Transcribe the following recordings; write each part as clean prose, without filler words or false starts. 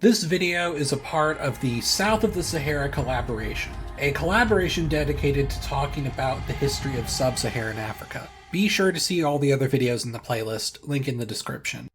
This video is a part of the South of the Sahara collaboration, a collaboration dedicated to talking about the history of sub-Saharan Africa. Be sure to see all the other videos in the playlist, link in the description.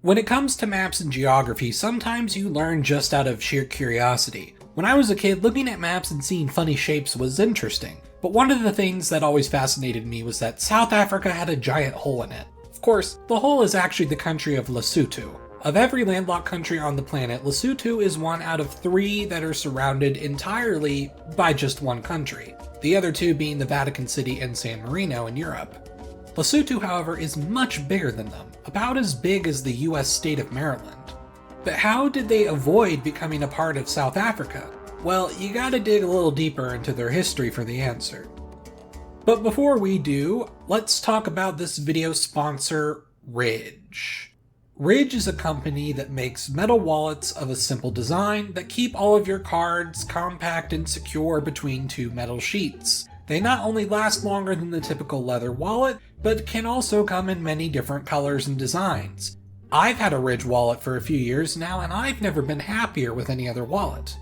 When it comes to maps and geography, sometimes you learn just out of sheer curiosity. When I was a kid, looking at maps and seeing funny shapes was interesting, but one of the things that always fascinated me was that South Africa had a giant hole in it. Of course, the hole is actually the country of Lesotho. Of every landlocked country on the planet, Lesotho is one out of 3 that are surrounded entirely by just one country, the other 2 being the Vatican City and San Marino in Europe. Lesotho, however, is much bigger than them, about as big as the US state of Maryland. But how did they avoid becoming a part of South Africa? Well, you gotta dig a little deeper into their history for the answer. But before we do, let's talk about this video's sponsor, Ridge. Ridge is a company that makes metal wallets of a simple design that keep all of your cards compact and secure between 2 metal sheets. They not only last longer than the typical leather wallet, but can also come in many different colors and designs. I've had a Ridge wallet for a few years now, and I've never been happier with any other wallet.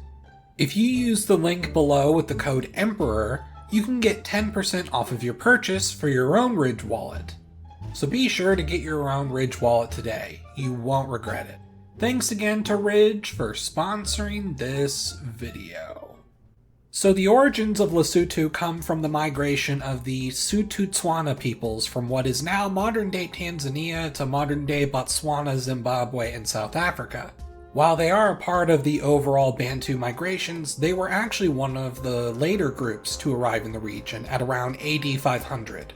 If you use the link below with the code EMPEROR, you can get 10% off of your purchase for your own Ridge wallet. So be sure to get your own Ridge wallet today. You won't regret it. Thanks again to Ridge for sponsoring this video. So the origins of Lesotho come from the migration of the Sotho-Tswana peoples from what is now modern-day Tanzania to modern-day Botswana, Zimbabwe, and South Africa. While they are a part of the overall Bantu migrations, they were actually one of the later groups to arrive in the region at around AD 500.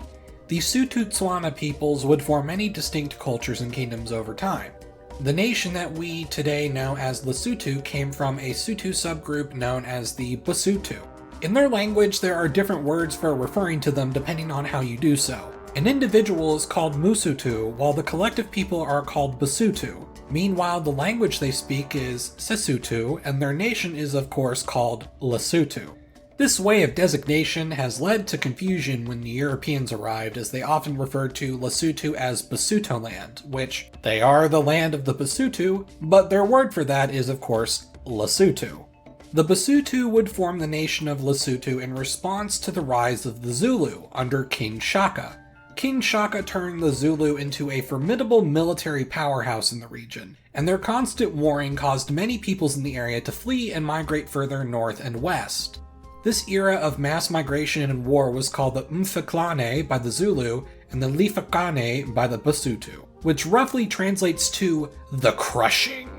The Sotho-Tswana peoples would form many distinct cultures and kingdoms over time. The nation that we today know as Lesotho came from a Sotho subgroup known as the Basotho. In their language, there are different words for referring to them depending on how you do so. An individual is called Mosotho, while the collective people are called Basotho. Meanwhile, the language they speak is Sesotho, and their nation is of course called Lesotho. This way of designation has led to confusion when the Europeans arrived, as they often referred to Lesotho as Basutoland, which they are the land of the Basotho, but their word for that is of course Lesotho. The Basotho would form the nation of Lesotho in response to the rise of the Zulu under King Shaka. King Shaka turned the Zulu into a formidable military powerhouse in the region, and their constant warring caused many peoples in the area to flee and migrate further north and west. This era of mass migration and war was called the Mfeclane by the Zulu and the Lifakane by the Basotho, which roughly translates to the crushing,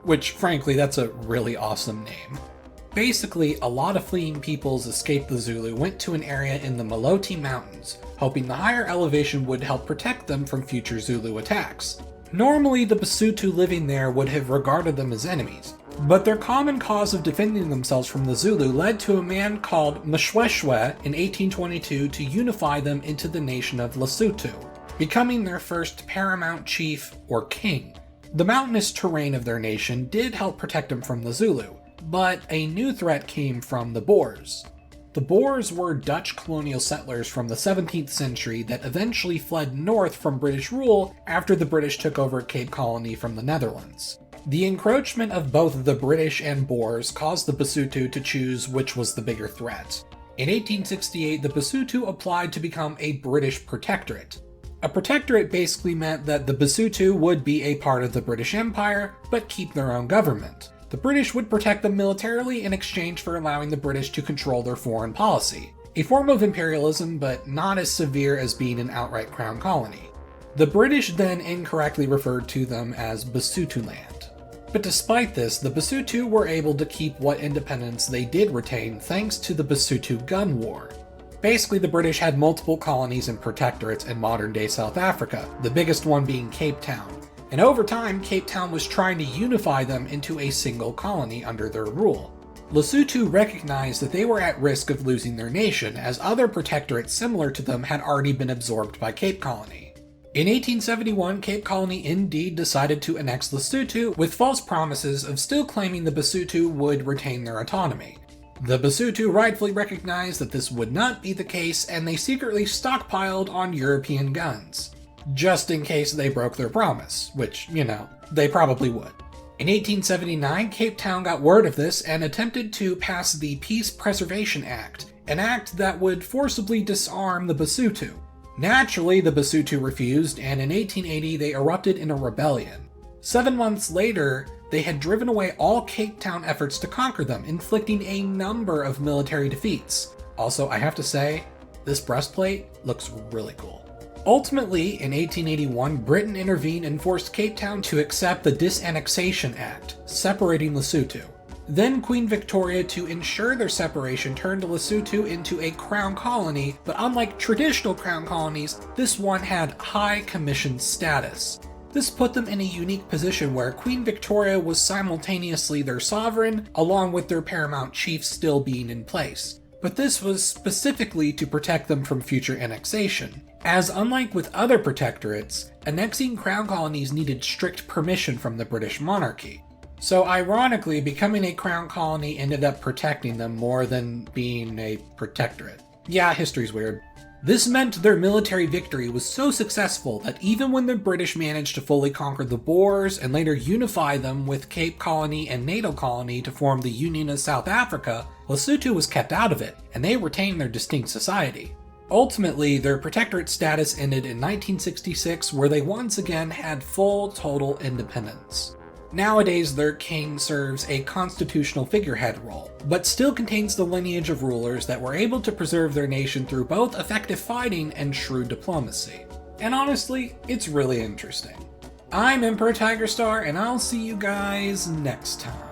which frankly that's a really awesome name. Basically, a lot of fleeing peoples escaped the Zulu went to an area in the Maloti Mountains, hoping the higher elevation would help protect them from future Zulu attacks. Normally, the Basotho living there would have regarded them as enemies, but their common cause of defending themselves from the Zulu led to a man called Mshweshwe in 1822 to unify them into the nation of Lesotho, becoming their first paramount chief or king. The mountainous terrain of their nation did help protect them from the Zulu, but a new threat came from the Boers. The Boers were Dutch colonial settlers from the 17th century that eventually fled north from British rule after the British took over Cape Colony from the Netherlands. The encroachment of both the British and Boers caused the Basotho to choose which was the bigger threat. In 1868, the Basotho applied to become a British protectorate. A protectorate basically meant that the Basotho would be a part of the British Empire, but keep their own government. The British would protect them militarily in exchange for allowing the British to control their foreign policy. A form of imperialism, but not as severe as being an outright crown colony. The British then incorrectly referred to them as Basotholand. But despite this, the Basotho were able to keep what independence they did retain thanks to the Basotho Gun War. Basically, the British had multiple colonies and protectorates in modern-day South Africa, the biggest one being Cape Town. And over time, Cape Town was trying to unify them into a single colony under their rule. Lesotho recognized that they were at risk of losing their nation, as other protectorates similar to them had already been absorbed by Cape Colony. In 1871, Cape Colony indeed decided to annex Lesotho with false promises of still claiming the Basotho would retain their autonomy. The Basotho rightfully recognized that this would not be the case, and they secretly stockpiled on European guns, just in case they broke their promise, which, they probably would. In 1879, Cape Town got word of this and attempted to pass the Peace Preservation Act, an act that would forcibly disarm the Basotho. Naturally, the Basotho refused, and in 1880 they erupted in a rebellion. 7 months later, they had driven away all Cape Town efforts to conquer them, inflicting a number of military defeats. Also, I have to say, this breastplate looks really cool. Ultimately, in 1881, Britain intervened and forced Cape Town to accept the Disannexation Act, separating Lesotho. Then Queen Victoria, to ensure their separation, turned Lesotho into a crown colony, but unlike traditional crown colonies, this one had high commission status. This put them in a unique position where Queen Victoria was simultaneously their sovereign, along with their paramount chief still being in place. But this was specifically to protect them from future annexation, as unlike with other protectorates, annexing crown colonies needed strict permission from the British monarchy. So ironically, becoming a crown colony ended up protecting them more than being a protectorate. Yeah, history's weird. This meant their military victory was so successful that even when the British managed to fully conquer the Boers and later unify them with Cape Colony and Natal Colony to form the Union of South Africa, Lesotho was kept out of it, and they retained their distinct society. Ultimately, their protectorate status ended in 1966, where they once again had full total independence. Nowadays, their king serves a constitutional figurehead role, but still contains the lineage of rulers that were able to preserve their nation through both effective fighting and shrewd diplomacy. And honestly, it's really interesting. I'm Emperor Tigerstar, and I'll see you guys next time.